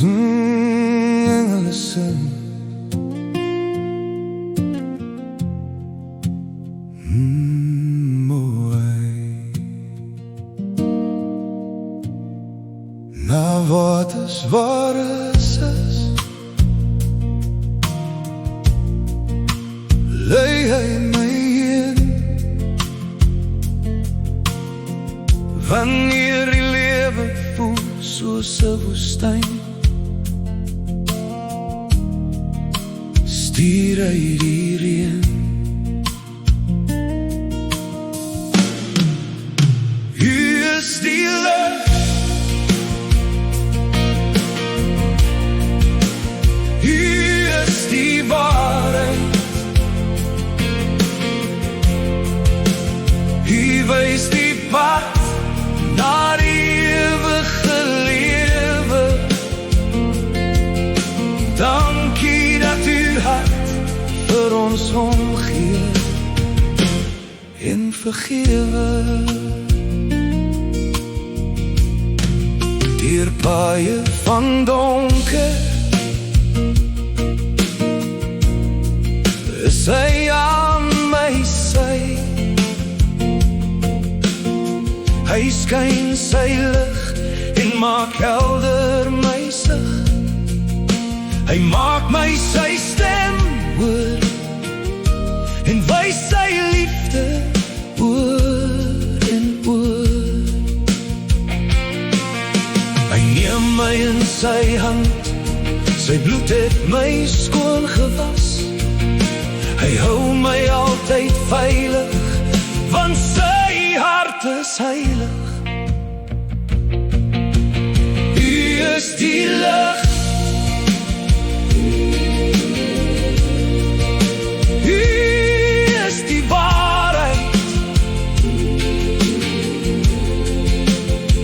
engele sing. Mooi na wat is waar is lei hy my heen. Wanneer die lewe voel soos 'n woestyn, stuur hy die reën. U is die lig, U is die waarheid, U wys die pad na die ewige lewe. Dankie dat U hart vir ons omgee en vergewe. Deur paaie van donker is hy aan my sy. Hy skyn sy lig en maak helder my sig. Hy maak my sy stem hoor en wys sy liefde oor en oor. Hy neem my in sy hand, sy bloed het my skoon gewas. Hy hou my altyd veilig, want sy hart is heilig. U is die lig, U is die waarheid,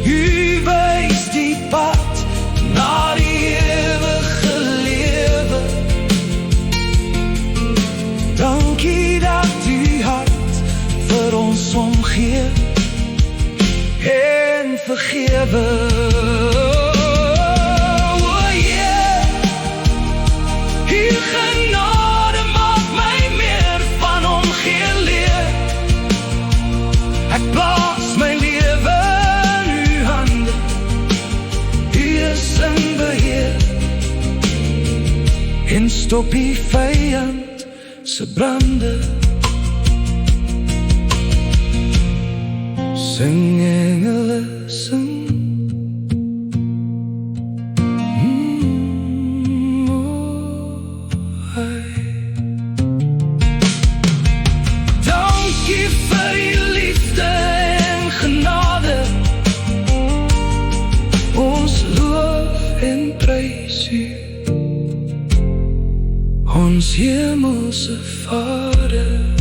U wys die pad na die ewige lewe. Dankie dat U hart vir ons omgee en vergewe. Oh yeah, U genade maak my meer van hom geleer. Ek plaas my lewe in U hande, U is in beheer en stop die vyand se brande. Sing engele sing. Dankie vir die liefde en genade, ons loof en prys U, ons hemelse Vader.